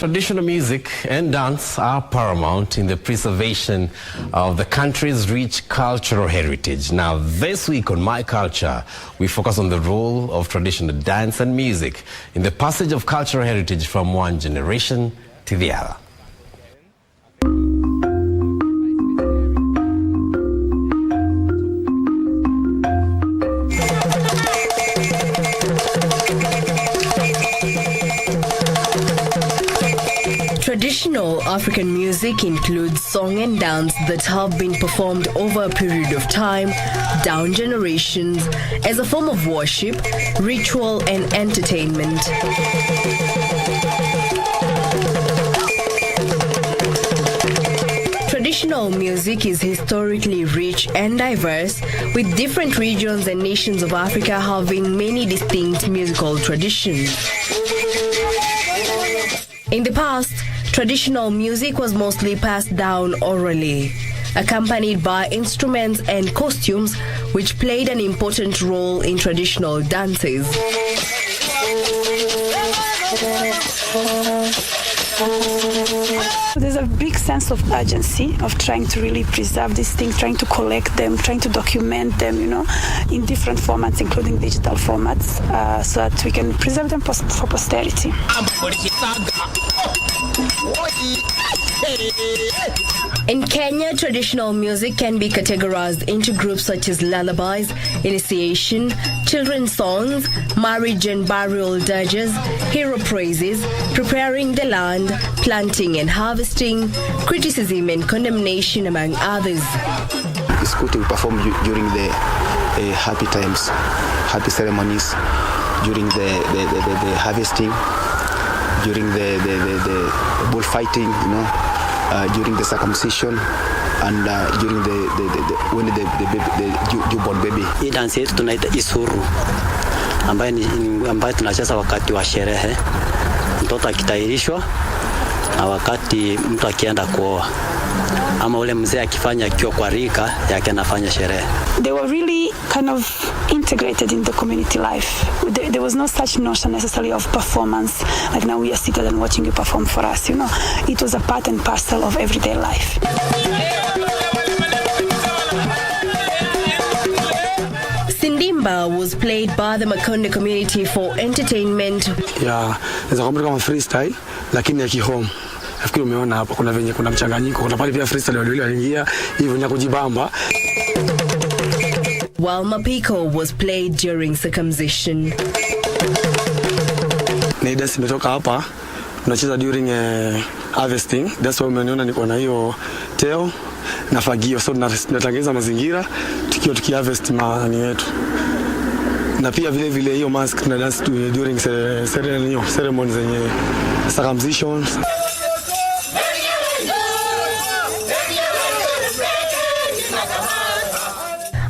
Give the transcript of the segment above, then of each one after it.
Traditional music and dance are paramount in the preservation of the country's rich cultural heritage. Now, this week on My Culture, we focus on the role of traditional dance and music in the passage of cultural heritage from one generation to the other. Traditional African music includes song and dance that have been performed over a period of time, down generations, as a form of worship, ritual, and entertainment. Traditional music is historically rich and diverse, with different regions and nations of Africa having many distinct musical traditions. In the past, traditional music was mostly passed down orally, accompanied by instruments and costumes, which played an important role in traditional dances. There's a big sense of urgency of trying to really preserve these things, trying to collect them, trying to document them, in different formats, including digital formats, so that we can preserve them for posterity. In Kenya, traditional music can be categorized into groups such as lullabies, initiation, children's songs, marriage and burial dirges, hero praises, preparing the land, planting and harvesting, criticism and condemnation, among others. It's good to perform during the happy times, happy ceremonies, during the harvesting, during the bullfighting, during the circumcision, and during when the newborn baby. Hii dance yetu tunaita isuru, ambayo tunacheza wakati wa sherehe, mtoto akitahirishwa na wakati mtu akienda kuoa, ama ule mzee akifanya akiwa kwa rika yake anafanya sherehe. They were really kind of integrated in the community life. There was no such notion necessarily of performance, like now we are seated and watching you perform for us, It was a part and parcel of everyday life. Sindimba was played by the Makonde community for entertainment. Yeah, there's a kama freestyle, lakini ya kihome. Nafikiri umeona hapa kuna mchanganyiko, kuna pale pia freestyle waliingia hivyo ni kujibamba. While Mapiko was played during circumcision. Dance imetoka hapa, tunacheza during harvesting. That's why umeona niko na hiyo teo na fagio, so tunatengeza mazingira tukiharvest maani yetu. Na pia vile hiyo mask tuna dance during ceremonies zenye circumcision.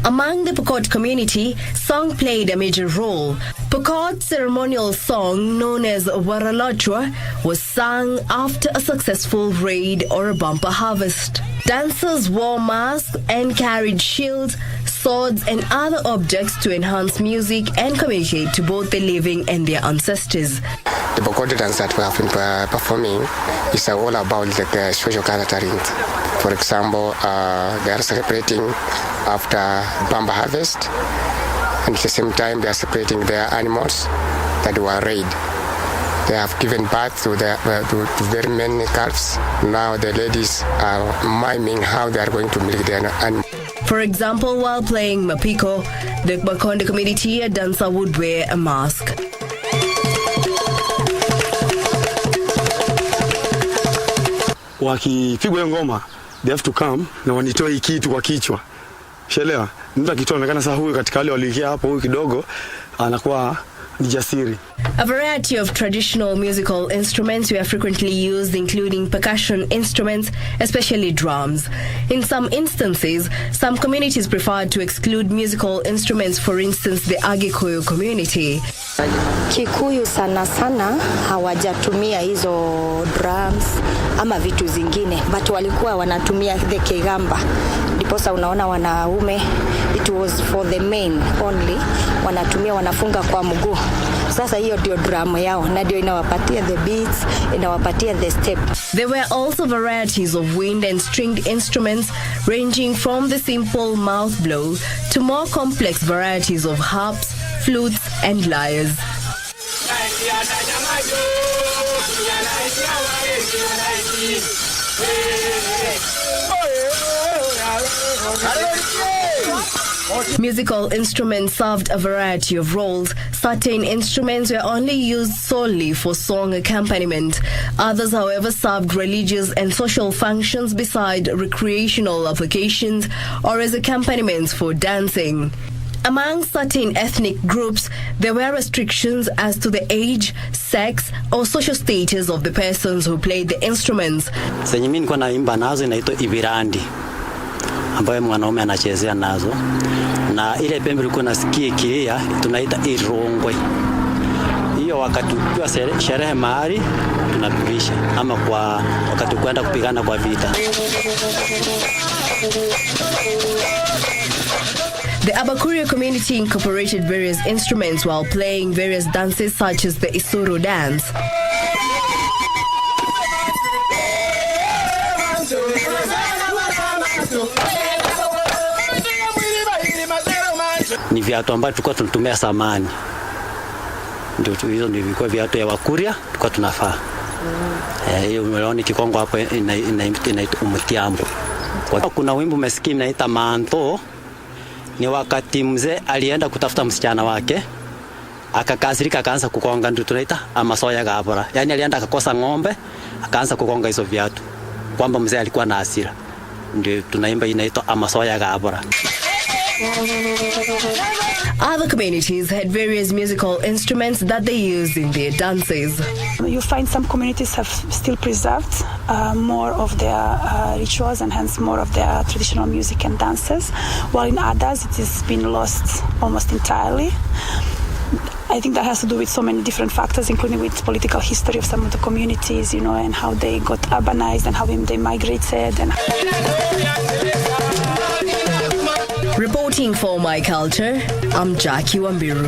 Among the Pokot community, song played a major role. Pokot's ceremonial song, known as Waralacho, was sung after a successful raid or a bumper harvest. Dancers wore masks and carried shields, swords, and other objects to enhance music and communicate to both the living and their ancestors. The Pokot dance that we have been performing is all about the social gathering. For example, they are celebrating after bumper harvest, and at the same time they are separating their animals that were raided. They have given birth to very many calves. Now the ladies are miming how they are going to milk their animals. For example, while playing Mapiko, the Makonde community, a dancer would wear a mask. Wakipigwa ngoma, they have to come na wanitoe kitu kwa kichwa. Shelewa, mtu akitoonekana sasa huyu katika wale waliingia hapo huyu kidogo anakuwa ni jasiri. A variety of traditional musical instruments were frequently used, including percussion instruments, especially drums. In some instances, some communities preferred to exclude musical instruments, for instance, the Agikuyu community. Kikuyu sana hawajatumia hizo drums ama vitu zingine, but walikuwa wanatumia the kigamba. Ndiposa unaona wanaume, it was for the men only, wanafunga kwa mguu Sasa hiyo ndio drum yao na ndio inawapatia the beats, inawapatia the step. There were also varieties of wind and stringed instruments ranging from the simple mouth blow to more complex varieties of harps, flutes and lyres. Musical instruments served a variety of roles. Certain instruments were only used solely for song accompaniment. Others, however, served religious and social functions beside recreational applications or as accompaniments for dancing. Among certain ethnic groups, there were restrictions as to the age, sex, or social status of the persons who played the instruments. Zenye mimi nilikuwa naimba nazo inaitwa ibirandi, ambayo mwanaume anachezea nazo, na ile pembe ilikuwa nasikia ikilia tunaita irongwe. Hiyo wakati kwa sherehe mahali tunapigisha, ama kwa wakati kwenda kupigana kwa vita. The Abakuria community incorporated various instruments while playing various dances such as the Isuru dance. Ni viatu ambavyo tulikuwa tunatumia zamani. Ndio hizo ndio vilikuwa viatu ya Wakuria tulikuwa tunafaa. Hiyo umeona kikongo hapo inaitwa umtiambo. Kuna wimbo umesikia inaitwa manto. Ni wakati mzee alienda kutafuta msichana wake, akakasirika akaanza kukonga, ndio tunaita amasoya gabora. Yaani alienda akakosa ng'ombe, akaanza kukonga hizo viatu. Kwamba mzee alikuwa na hasira. Ndio tunaimba inaitwa amasoya gabora. Other communities had various musical instruments that they used in their dances. You find some communities have still preserved more of their rituals and hence more of their traditional music and dances, while in others it has been lost almost entirely. I think that has to do with so many different factors, including with political history of some of the communities, you know, and how they got urbanized and how they migrated. Reporting for My Culture, I'm Jackie Wambiru.